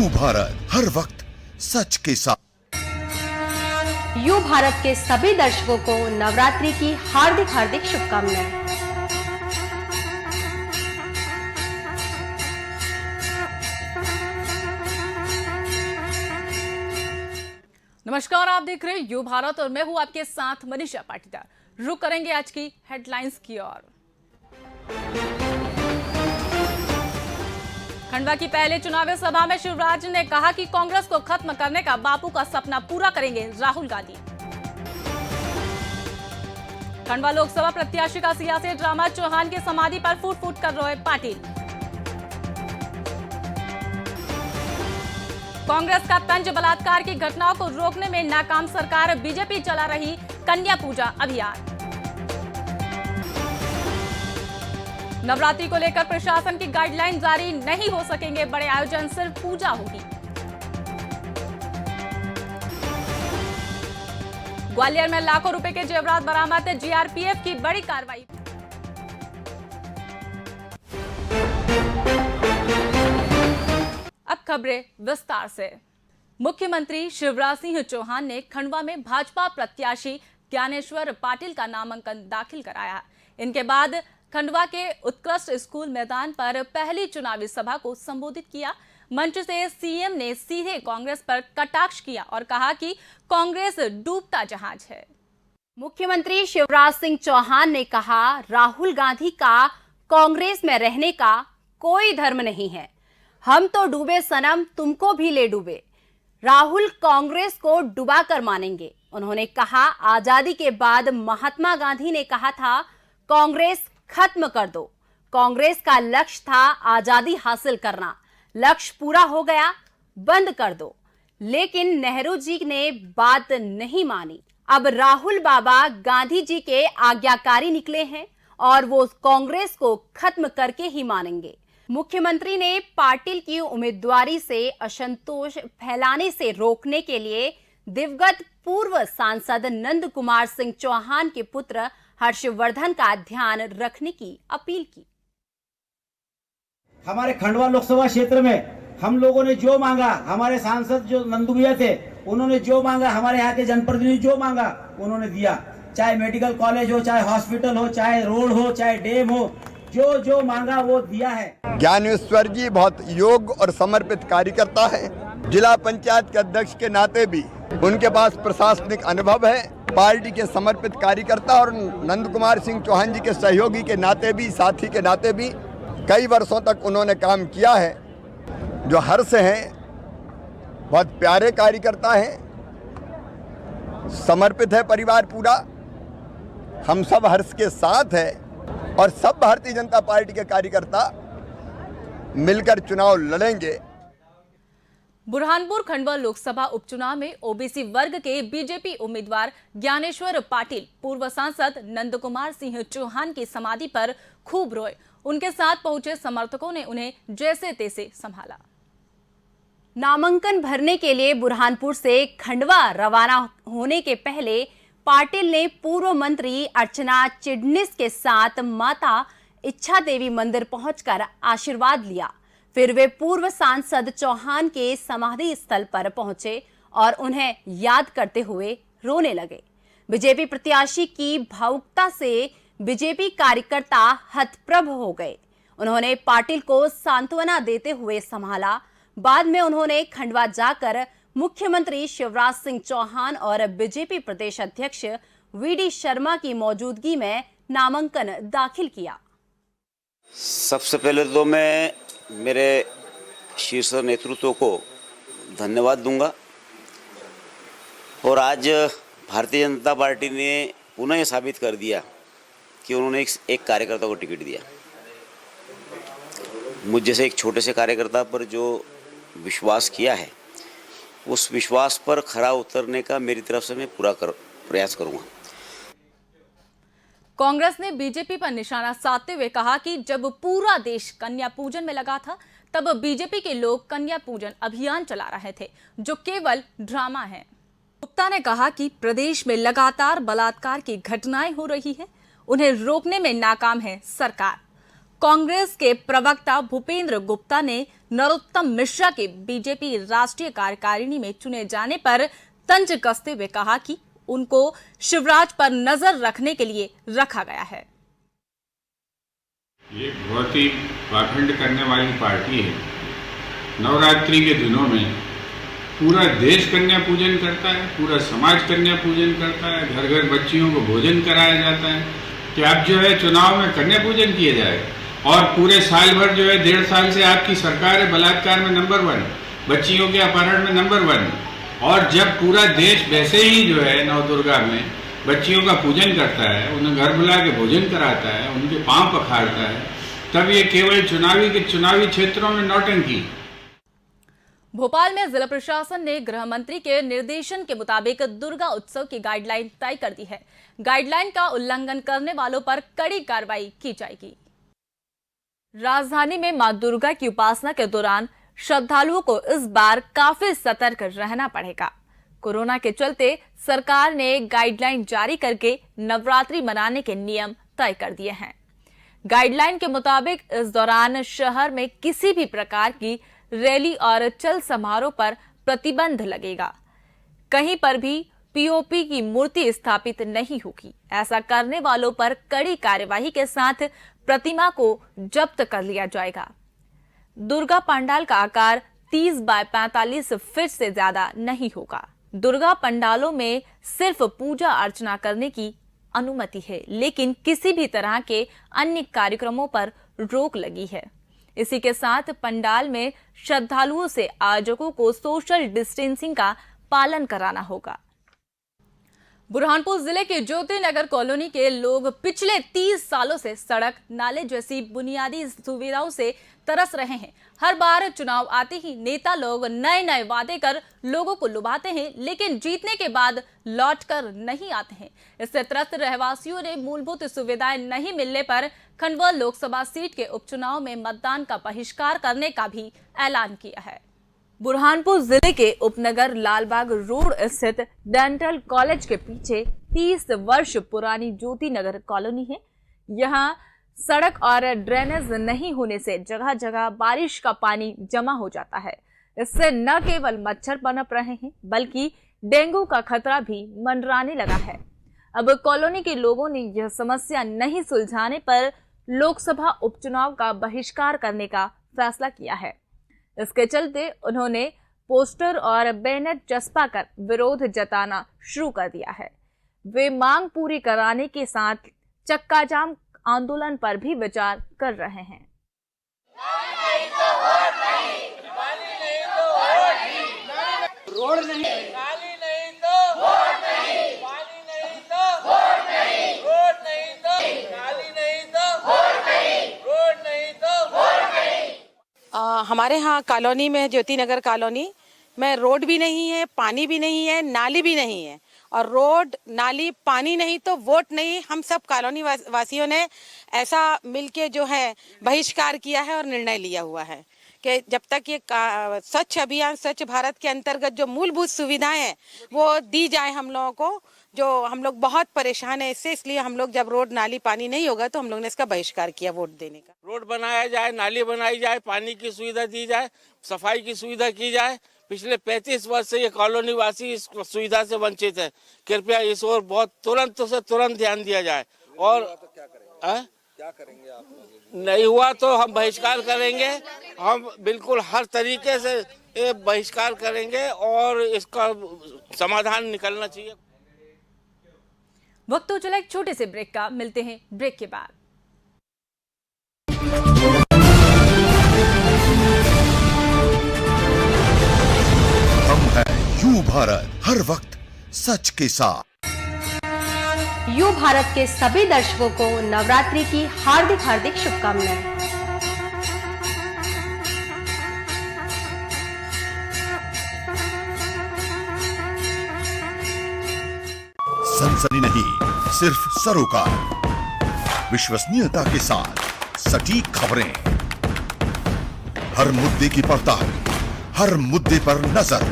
You Bharat, हर वक्त सच के साथ। यू भारत के सभी दर्शकों को नवरात्रि की हार्दिक हार्दिक शुभकामनाएं। नमस्कार, आप देख रहे हैं यू भारत और मैं हूं आपके साथ मनीषा पाटीदार। रुक करेंगे आज की हेडलाइंस की ओर। खंडवा की पहले चुनावी सभा में शिवराज ने कहा कि कांग्रेस को खत्म करने का बापू का सपना पूरा करेंगे राहुल गांधी। खंडवा लोकसभा प्रत्याशी का सियासी ड्रामा, चौहान की समाधि पर फूट फूट कर रोए पाटिल। कांग्रेस का तंज बलात्कार की घटनाओं को रोकने में नाकाम सरकार, बीजेपी चला रही कन्या पूजा अभियान। नवरात्रि को लेकर प्रशासन की गाइडलाइन जारी, नहीं हो सकेंगे बड़े आयोजन, सिर्फ पूजा होगी। ग्वालियर में लाखों रुपए के जेवरात बरामद, जीआरपीएफ की बड़ी कार्रवाई। अब खबरें विस्तार से। मुख्यमंत्री शिवराज सिंह चौहान ने खंडवा में भाजपा प्रत्याशी ज्ञानेश्वर पाटिल का नामांकन दाखिल कराया। इनके बाद खंडवा के उत्कृष्ट स्कूल मैदान पर पहली चुनावी सभा को संबोधित किया। मंच से सीएम ने सीधे कांग्रेस पर कटाक्ष किया और कहा कि कांग्रेस डूबता जहाज है। मुख्यमंत्री शिवराज सिंह चौहान ने कहा, राहुल गांधी का कांग्रेस में रहने का कोई धर्म नहीं है। हम तो डूबे सनम, तुमको भी ले डूबे। राहुल कांग्रेस को डुबा कर मानेंगे। उन्होंने कहा, आजादी के बाद महात्मा गांधी ने कहा था कांग्रेस खत्म कर दो। कांग्रेस का लक्ष्य था आजादी हासिल करना, लक्ष्य पूरा हो गया, बंद कर दो। लेकिन नेहरू जी ने बात नहीं मानी। अब राहुल बाबा गांधी जी के आज्ञाकारी निकले हैं और वो कांग्रेस को खत्म करके ही मानेंगे। मुख्यमंत्री ने पाटिल की उम्मीदवारी से असंतोष फैलाने से रोकने के लिए दिवंगत पूर्व सांसद नंद कुमार सिंह चौहान के पुत्र हर्षवर्धन का ध्यान रखने की अपील की। हमारे खंडवा लोकसभा क्षेत्र में हम लोगों ने जो मांगा, हमारे सांसद जो नंदू भैया थे उन्होंने जो मांगा, हमारे यहाँ के जनप्रतिनिधि जो मांगा उन्होंने दिया। चाहे मेडिकल कॉलेज हो, चाहे हॉस्पिटल हो, चाहे रोड हो, चाहे डैम हो, जो जो मांगा वो दिया है। ज्ञानेश्वर जी बहुत योग्य और समर्पित कार्यकर्ता है। जिला पंचायत के अध्यक्ष के नाते भी उनके पास प्रशासनिक अनुभव है। पार्टी के समर्पित कार्यकर्ता और नंद कुमार सिंह चौहान जी के सहयोगी के नाते भी, साथी के नाते भी कई वर्षों तक उन्होंने काम किया है। जो हर्ष हैं, बहुत प्यारे कार्यकर्ता हैं, समर्पित है परिवार पूरा। हम सब हर्ष के साथ हैं और सब भारतीय जनता पार्टी के कार्यकर्ता मिलकर चुनाव लड़ेंगे। बुरहानपुर खंडवा लोकसभा उपचुनाव में ओबीसी वर्ग के बीजेपी उम्मीदवार ज्ञानेश्वर पाटिल पूर्व सांसद नंद कुमार सिंह चौहान की समाधि पर खूब रोए। उनके साथ पहुंचे समर्थकों ने उन्हें जैसे तैसे संभाला। नामांकन भरने के लिए बुरहानपुर से खंडवा रवाना होने के पहले पाटिल ने पूर्व मंत्री अर्चना चिटनिस के साथ माता इच्छा देवी मंदिर पहुंचकर आशीर्वाद लिया। फिर वे पूर्व सांसद चौहान के समाधि स्थल पर पहुंचे और उन्हें याद करते हुए रोने लगे। बीजेपी प्रत्याशी की भावुकता से बीजेपी कार्यकर्ता हतप्रभ हो गए। उन्होंने पाटिल को सांत्वना देते हुए संभाला। बाद में उन्होंने खंडवा जाकर मुख्यमंत्री शिवराज सिंह चौहान और बीजेपी प्रदेश अध्यक्ष वीडी शर्मा की मौजूदगी में नामांकन दाखिल किया। सबसे पहले तो मैं मेरे शीर्ष नेतृत्व को धन्यवाद दूंगा और आज भारतीय जनता पार्टी ने पुनः साबित कर दिया कि उन्होंने एक कार्यकर्ता को टिकट दिया। मुझ जैसे एक छोटे से कार्यकर्ता पर जो विश्वास किया है, उस विश्वास पर खरा उतरने का मेरी तरफ से मैं पूरा प्रयास करूंगा। कांग्रेस ने बीजेपी पर निशाना साधते हुए कहा कि जब पूरा देश कन्या पूजन में लगा था, तब बीजेपी के लोग कन्या पूजन अभियान चला रहे थे, जो केवल ड्रामा है। गुप्ता ने कहा कि प्रदेश में लगातार बलात्कार की घटनाएं हो रही है, उन्हें रोकने में नाकाम है सरकार। कांग्रेस के प्रवक्ता भूपेंद्र गुप्ता ने नरोत्तम मिश्रा के बीजेपी राष्ट्रीय कार्यकारिणी में चुने जाने पर तंज कसते हुए कहा कि उनको शिवराज पर नजर रखने के लिए रखा गया है। ये बहुत ही पाखंड करने वाली पार्टी है। नवरात्रि के दिनों में पूरा देश कन्या पूजन करता है, पूरा समाज कन्या पूजन करता है, घर घर बच्चियों को भोजन कराया जाता है कि अब जो है चुनाव में कन्या पूजन किया जाए और पूरे साल भर जो है 1.5 साल से आपकी सरकार है बलात्कार में नंबर 1, बच्चियों के अपहरण में नंबर 1, और जब पूरा देश वैसे ही जो है नवदुर्गा में बच्चियों का पूजन करता है, उन्हें घर बुला के भोजन कराता है, उनके पांव पखारता है, तब ये केवल चुनावी क्षेत्रों में नौटंकी। भोपाल में जिला प्रशासन ने गृह मंत्री के निर्देशन के मुताबिक दुर्गा उत्सव की गाइडलाइन तय कर दी है। गाइडलाइन का उल्लंघन करने वालों पर कड़ी कार्रवाई की जाएगी। राजधानी में मां दुर्गा की उपासना के दौरान श्रद्धालुओं को इस बार काफी सतर्क रहना पड़ेगा। कोरोना के चलते सरकार ने गाइडलाइन जारी करके नवरात्रि मनाने के नियम तय कर दिए हैं। गाइडलाइन के मुताबिक इस दौरान शहर में किसी भी प्रकार की रैली और चल समारोह पर प्रतिबंध लगेगा। कहीं पर भी पीओपी की मूर्ति स्थापित नहीं होगी। ऐसा करने वालों पर कड़ी कार्यवाही के साथ प्रतिमा को जब्त कर लिया जाएगा। दुर्गा पंडाल का आकार 30 बाय 45 फीट से ज्यादा नहीं होगा। दुर्गा पंडालों में सिर्फ पूजा अर्चना करने की अनुमति है, लेकिन किसी भी तरह के अन्य कार्यक्रमों पर रोक लगी है। इसी के साथ पंडाल में श्रद्धालुओं से आयोजकों को सोशल डिस्टेंसिंग का पालन कराना होगा। बुरहानपुर जिले के ज्योति नगर कॉलोनी के लोग पिछले 30 सालों से सड़क, नाले जैसी बुनियादी सुविधाओं से तरस रहे हैं। हर बार चुनाव आते ही नेता लोग नए नए वादे कर लोगों को लुभाते हैं, लेकिन जीतने के बाद लौटकर नहीं आते हैं। इससे त्रस्त रहवासियों ने मूलभूत सुविधाएं नहीं मिलने पर खंडवा लोकसभा सीट के उपचुनाव में मतदान का बहिष्कार करने का भी ऐलान किया है। बुरहानपुर जिले के उपनगर लालबाग रोड स्थित डेंटल कॉलेज के पीछे 30 वर्ष पुरानी ज्योति नगर कॉलोनी है। यहाँ सड़क और ड्रेनेज नहीं होने से जगह जगह बारिश का पानी जमा हो जाता है। इससे न केवल मच्छर पनप रहे हैं, बल्कि डेंगू का खतरा भी मंडराने लगा है। अब कॉलोनी के लोगों ने यह समस्या नहीं सुलझाने पर लोकसभा उपचुनाव का बहिष्कार करने का फैसला किया है। इसके चलते उन्होंने पोस्टर और बैनर चस्पा कर विरोध जताना शुरू कर दिया है। वे मांग पूरी कराने के साथ चक्का जाम आंदोलन पर भी विचार कर रहे हैं। हमारे यहाँ कॉलोनी में ज्योति नगर कॉलोनी में रोड भी नहीं है, पानी भी नहीं है, नाली भी नहीं है। और रोड, नाली, पानी नहीं तो वोट नहीं। हम सब कॉलोनी वासियों ने ऐसा मिलके जो है बहिष्कार किया है और निर्णय लिया हुआ है कि जब तक ये स्वच्छ अभियान, स्वच्छ भारत के अंतर्गत जो मूलभूत सुविधाएं हैं वो दी जाए हम लोगों को, जो हम लोग बहुत परेशान है इससे। इसलिए हम लोग जब रोड, नाली, पानी नहीं होगा तो हम लोग ने इसका बहिष्कार किया वोट देने का। रोड बनाया जाए, नाली बनाई जाए, पानी की सुविधा दी जाए, सफाई की सुविधा की जाए। पिछले 35 वर्ष से ये कॉलोनी वासी इस सुविधा से वंचित है। कृपया इस ओर बहुत तुरंत ध्यान दिया जाए। और क्या करेंगे आप? नहीं हुआ तो हम बहिष्कार करेंगे। हम बिल्कुल हर तरीके से ये बहिष्कार करेंगे और इसका समाधान निकलना चाहिए। वक्त तो चला एक छोटे से ब्रेक का, मिलते हैं ब्रेक के बाद। हम हैं यू भारत, हर वक्त सच के साथ। यू भारत के सभी दर्शकों को नवरात्रि की हार्दिक शुभकामनाएं। सनसनी नहीं, सिर्फ सरोकार, विश्वसनीयता के साथ सटीक खबरें, हर मुद्दे की पड़ताल, हर मुद्दे पर नजर,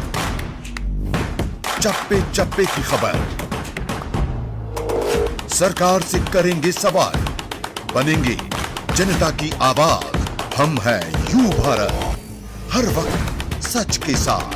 चप्पे चप्पे की खबर, सरकार से करेंगे सवाल, बनेंगे जनता की आवाज हम हैं यू भारत, हर वक्त सच के साथ।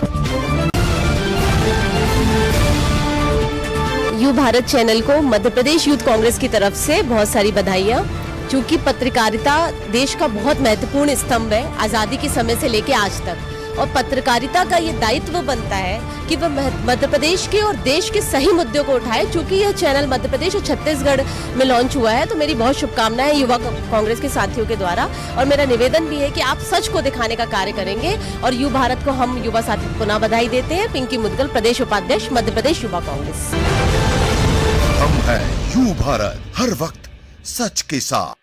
यू भारत चैनल को मध्य प्रदेश यूथ कांग्रेस की तरफ से बहुत सारी बधाइयाँ, क्योंकि पत्रकारिता देश का बहुत महत्वपूर्ण स्तंभ है आज़ादी के समय से लेके आज तक। और पत्रकारिता का ये दायित्व बनता है कि वह मध्य प्रदेश के और देश के सही मुद्दों को उठाए। चूंकि यह चैनल मध्य प्रदेश और छत्तीसगढ़ में लॉन्च हुआ है, तो मेरी बहुत शुभकामनाएं युवा कांग्रेस के साथियों के द्वारा। और मेरा निवेदन भी है कि आप सच को दिखाने का कार्य करेंगे। और यू भारत को हम युवा साथी पुनः बधाई देते हैं। पिंकी मुदगल, प्रदेश उपाध्यक्ष, मध्य प्रदेश युवा कांग्रेस। हम हैं यू भारत, हर वक्त सच के साथ।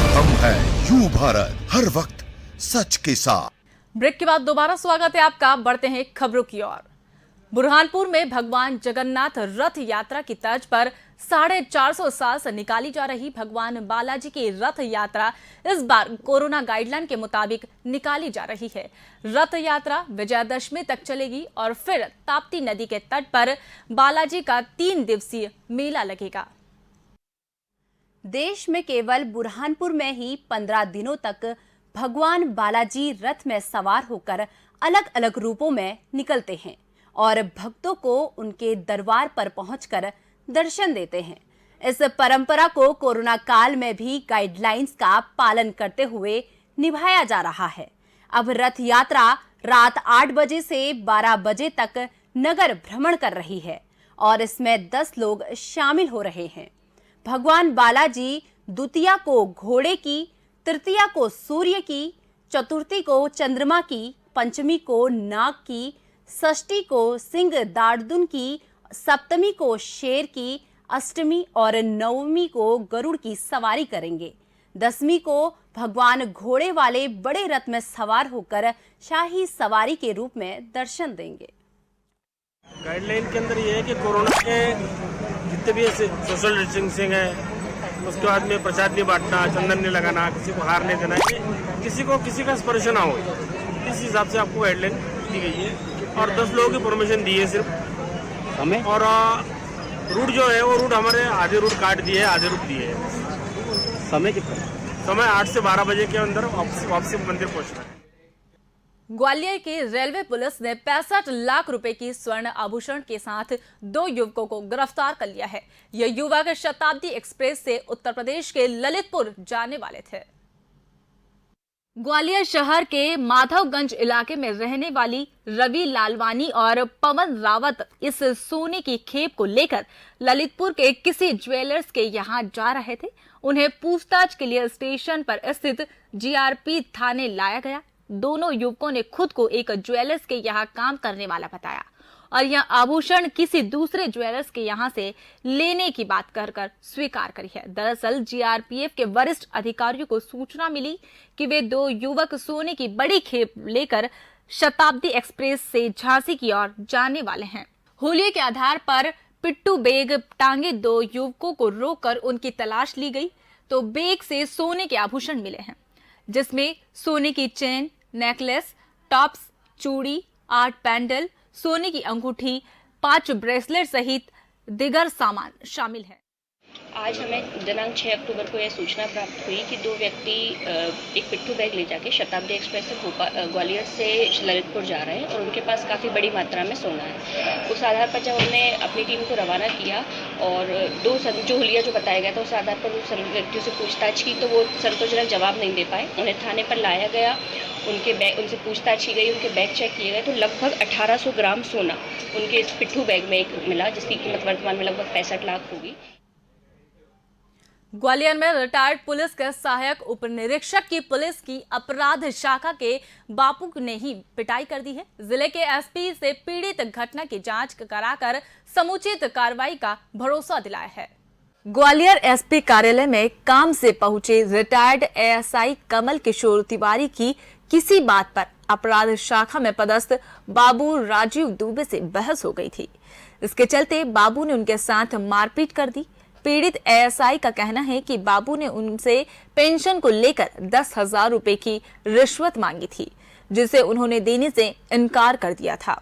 हम हैं यू भारत, हर वक्त सच के साथ। ब्रेक के बाद दोबारा स्वागत है आपका। बढ़ते हैं खबरों की ओर। बुरहानपुर में भगवान जगन्नाथ रथ यात्रा की तर्ज पर 450 साल से निकाली जा रही भगवान बालाजी की रथ यात्रा इस बार कोरोना गाइडलाइन के मुताबिक निकाली जा रही है। रथ यात्रा विजयादशमी तक चलेगी और फिर ताप्ती नदी के तट पर बालाजी का 3 दिवसीय मेला लगेगा। देश में केवल बुरहानपुर में ही 15 दिनों तक भगवान बालाजी रथ में सवार होकर अलग अलग रूपों में निकलते हैं और भक्तों को उनके दरबार पर पहुंचकर दर्शन देते हैं। इस परंपरा को कोरोना काल में भी गाइडलाइंस का पालन करते हुए निभाया जा रहा है। अब रथ यात्रा रात 8 बजे से 12 बजे तक नगर भ्रमण कर रही है और इसमें 10 लोग शामिल हो रहे हैं। भगवान बालाजी द्वितीया को घोड़े की, तृतीया को सूर्य की, चतुर्थी को चंद्रमा की, पंचमी को नाग की, षष्ठी को सिंह दार्दुन की, सप्तमी को शेर की, अष्टमी और नवमी को गरुड़ की सवारी करेंगे। 10वीं को भगवान घोड़े वाले बड़े रथ में सवार होकर शाही सवारी के रूप में दर्शन देंगे। गाइडलाइन के अंदर ये है कि कोरोना के जितने भी सोशल डिस्टेंसिंग है, उसके बाद में प्रसाद नहीं बांटना, चंदन नहीं लगाना, किसी को हार नहीं देना, ये किसी का स्पर्श ना हो, इस हिसाब से आपको गाइडलाइन दी गई है। और 10 लोगों की परमिशन दी है सिर्फ हमें। और रूट जो है वो रूट हमारे आधे रूट काट दिए, आधे रूट दिए है। समय कितना? समय 8 से 12 बजे के अंदर वापसी मंदिर पहुंचना है। ग्वालियर की रेलवे पुलिस ने 65 लाख रुपए की स्वर्ण आभूषण के साथ 2 युवकों को गिरफ्तार कर लिया है। ये युवक शताब्दी एक्सप्रेस से उत्तर प्रदेश के ललितपुर जाने वाले थे। ग्वालियर शहर के माधवगंज इलाके में रहने वाली रवि लालवानी और पवन रावत इस सोने की खेप को लेकर ललितपुर के किसी ज्वेलर्स के यहां जा रहे थे। उन्हें पूछताछ के लिए स्टेशन पर स्थित जीआरपी थाने लाया गया। दोनों युवकों ने खुद को एक ज्वेलर्स के यहाँ काम करने वाला बताया और यह आभूषण किसी दूसरे ज्वेलर्स के यहाँ से लेने की बात कर स्वीकार करी है। दरअसल जीआरपीएफ के वरिष्ठ अधिकारियों को सूचना मिली कि वे 2 युवक सोने की बड़ी खेप लेकर शताब्दी एक्सप्रेस से झांसी की ओर जाने वाले हैं। हुलिये के आधार पर पिट्टू बैग टांगे 2 युवकों को रोककर उनकी तलाश ली गई तो बैग से सोने के आभूषण मिले हैं, जिसमें सोने की चेन, नेकलेस, टॉप्स, चूड़ी, 8 पैंडल, सोने की अंगूठी, 5 ब्रेसलेट सहित दिगर सामान शामिल है। आज हमें दिनांक 6 अक्टूबर को यह सूचना प्राप्त हुई कि 2 व्यक्ति एक पिट्ठू बैग ले जाके शताब्दी एक्सप्रेस से ग्वालियर से ललितपुर जा रहे हैं और उनके पास काफ़ी बड़ी मात्रा में सोना है। उस आधार पर जब हमने अपनी टीम को रवाना किया और 2 जो हुलिया जो बताया गया था उस आधार पर उस व्यक्तियों से पूछताछ की तो वो संतोषजनक जवाब नहीं दे पाए। उन्हें थाने पर लाया गया, उनसे पूछताछ की गई, उनके बैग चेक किए गए तो लगभग 1800 ग्राम सोना उनके इस पिट्ठू बैग में एक मिला, जिसकी कीमत वर्तमान में लगभग 65 लाख होगी। ग्वालियर में रिटायर्ड पुलिस के सहायक उप निरीक्षक की पुलिस की अपराध शाखा के बापू ने ही पिटाई कर दी है। जिले के एसपी से पीड़ित घटना की जांच कराकर समुचित कार्रवाई का भरोसा दिलाया है। ग्वालियर एसपी कार्यालय में काम से पहुंचे रिटायर्ड एएसआई कमल किशोर तिवारी की किसी बात पर अपराध शाखा में पदस्थ बाबू राजीव दुबे से बहस हो गई थी। इसके चलते बाबू ने उनके साथ मारपीट कर दी। पीड़ित एएसआई का कहना है कि बाबू ने उनसे पेंशन को लेकर 10,000 रुपए की रिश्वत मांगी थी, जिसे उन्होंने देने से इनकार कर दिया था।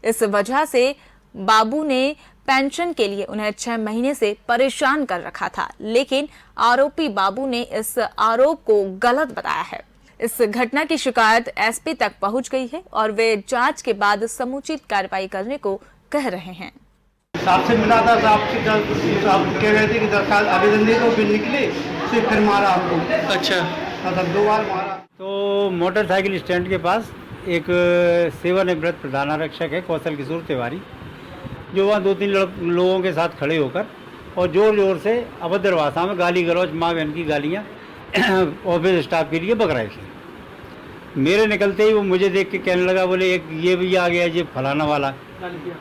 इस वजह से बाबू ने पेंशन के लिए उन्हें 6 महीने से परेशान कर रखा था, लेकिन आरोपी बाबू ने इस आरोप को गलत बताया है। इस घटना की शिकायत एसपी तक पहुंच गई है और वे जांच के बाद समुचित कार्रवाई करने को कह रहे हैं। साहब से मिला था, साहब कह रहे थे कि दरखास्त आवेदन दे दो, फिर निकले फिर मारा आपको। अच्छा, 2 बार मारा। तो मोटरसाइकिल स्टैंड के पास एक सेवानिवृत्त प्रधानारक्षक है कौशल किशोर तिवारी, जो वहाँ 2-3 लोगों के साथ खड़े होकर और जोर जोर से अभद्र भाषा में गाली गलौज, माँ बहन की गालियाँ ऑफिस स्टाफ के लिए बक रहे थे। मेरे निकलते ही वो मुझे देख के कहने लगा, बोले एक ये भी आ गया, ये फलाना वाला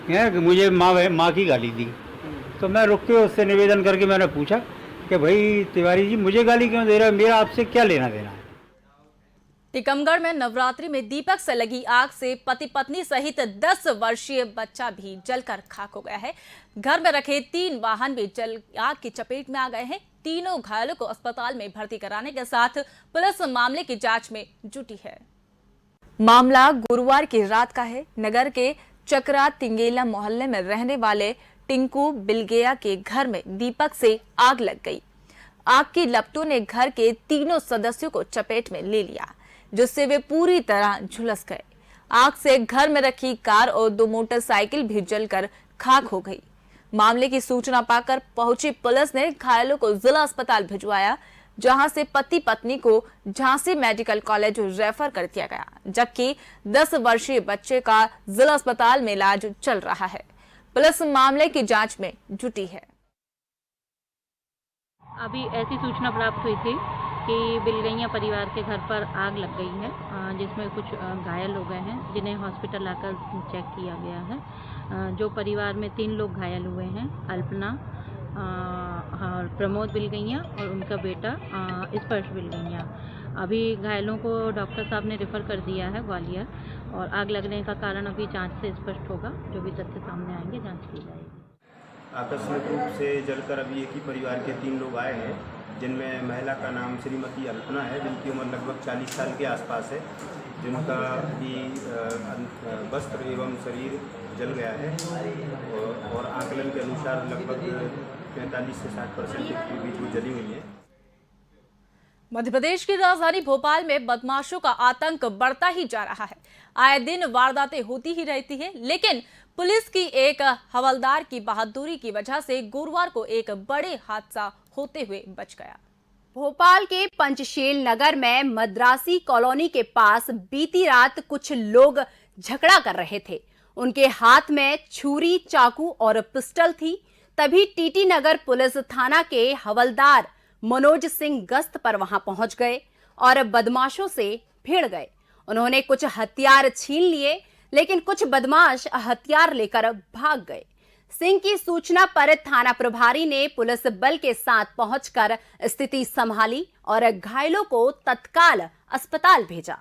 है, मुझे माँ की गाली दी। तो मैं रुक के उससे निवेदन करके मैंने पूछा कि भाई तिवारी जी, मुझे गाली क्यों दे रहा है, मेरा आपसे क्या लेना देना है। टीकमगढ़ में नवरात्रि में दीपक से लगी आग से पति पत्नी सहित 10 वर्षीय बच्चा भी जलकर खाक हो गया है। घर में रखे 3 वाहन भी जल आग की चपेट में आ गए हैं। तीनों घायलों को अस्पताल में भर्ती कराने के साथ पुलिस मामले की जांच में जुटी है। मामला गुरुवार की रात का है। नगर के चकरा तिंगेला मोहल्ले में रहने वाले टिंकू बिलगेया के घर में दीपक से आग लग गई। आग की लपटों ने घर के तीनों सदस्यों को चपेट में ले लिया, जिससे वे पूरी तरह झुलस गए। आग से घर में रखी कार और 2 मोटरसाइकिल भी जलकर खाक हो गई। मामले की सूचना पाकर पहुंची पुलिस ने घायलों को जिला अस्पताल भिजवाया, जहां से पति पत्नी को झांसी मेडिकल कॉलेज रेफर कर दिया गया, जबकि 10 वर्षीय बच्चे का जिला अस्पताल में इलाज चल रहा है। पुलिस मामले की जांच में जुटी है। अभी ऐसी सूचना प्राप्त हुई थी कि बिलगैया परिवार के घर पर आग लग गई है, जिसमें कुछ घायल हो गए हैं, जिन्हें हॉस्पिटल लाकर चेक किया गया है। जो परिवार में 3 लोग घायल हुए हैं, अल्पना, प्रमोद बिलगैया और उनका बेटा स्पर्श बिलगैया। अभी घायलों को डॉक्टर साहब ने रेफर कर दिया है ग्वालियर, और आग लगने का कारण अभी जांच से स्पष्ट होगा। जो भी तथ्य सामने आएंगे जांच की जाएगी। आकस्मिक रूप से जलकर अभी एक ही परिवार के 3 लोग आए हैं, जिनमें महिला का नाम श्रीमती अल्पना है, जिनकी उम्र लगभग 40 साल के आसपास है, जिनका भी वस्त्र एवं शरीर जल गया है और आकलन के अनुसार लगभग 45 से 60% के बीच में जली हुई है। मध्य प्रदेश की राजधानी भोपाल में बदमाशों का आतंक बढ़ता ही जा रहा है। आए दिन वारदातें होती ही रहती है, लेकिन पुलिस की एक हवलदार की बहादुरी की वजह से गुरुवार को एक बड़े हादसा होते हुए बच गया। भोपाल के पंचशील नगर में मद्रासी कॉलोनी के पास बीती रात कुछ लोग झगड़ा कर रहे थे। उनके हाथ में छुरी, चाकू और पिस्टल थी। तभी टीटी नगर पुलिस थाना के हवलदार मनोज सिंह गश्त पर वहां पहुंच गए और बदमाशों से भिड़ गए। उन्होंने कुछ हथियार छीन लिए, लेकिन कुछ बदमाश हथियार लेकर भाग गए। सिंह की सूचना पर थाना प्रभारी ने पुलिस बल के साथ पहुंचकर स्थिति संभाली और घायलों को तत्काल अस्पताल भेजा।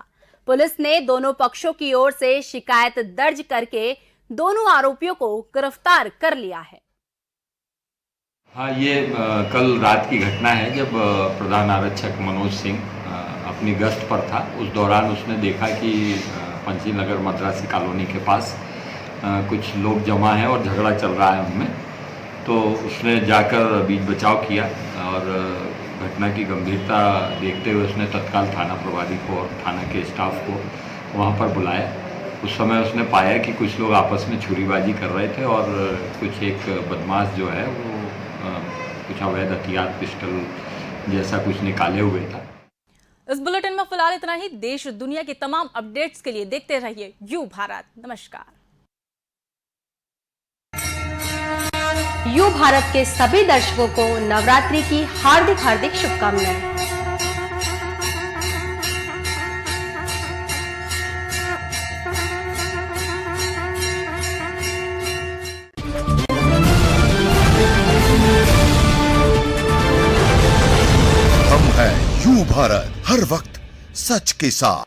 पुलिस ने दोनों पक्षों की ओर से शिकायत दर्ज करके दोनों आरोपियों को गिरफ्तार कर लिया है। हाँ, ये कल रात की घटना है, जब प्रधान आरक्षक मनोज सिंह अपनी गश्त पर था। उस दौरान उसने देखा कि पंचशील नगर मद्रासी कॉलोनी के पास कुछ लोग जमा हैं और झगड़ा चल रहा है उनमें। तो उसने जाकर बीच बचाव किया और घटना की गंभीरता देखते हुए उसने तत्काल थाना प्रभारी को और थाना के स्टाफ को वहाँ पर बुलाया। उस समय उसने पाया कि कुछ लोग आपस में छुरीबाजी कर रहे थे और कुछ एक बदमाश जो है वो कुछ अवैध हथियार, पिस्टल जैसा कुछ निकाले हुए था। इस बुलेटिन में फिलहाल इतना ही। देश दुनिया की तमाम अपडेट्स के लिए देखते रहिए यू भारत। नमस्कार। यू भारत के सभी दर्शकों को नवरात्रि की हार्दिक हार्दिक शुभकामनाएं। हम हैं यू भारत, हर वक्त सच के साथ।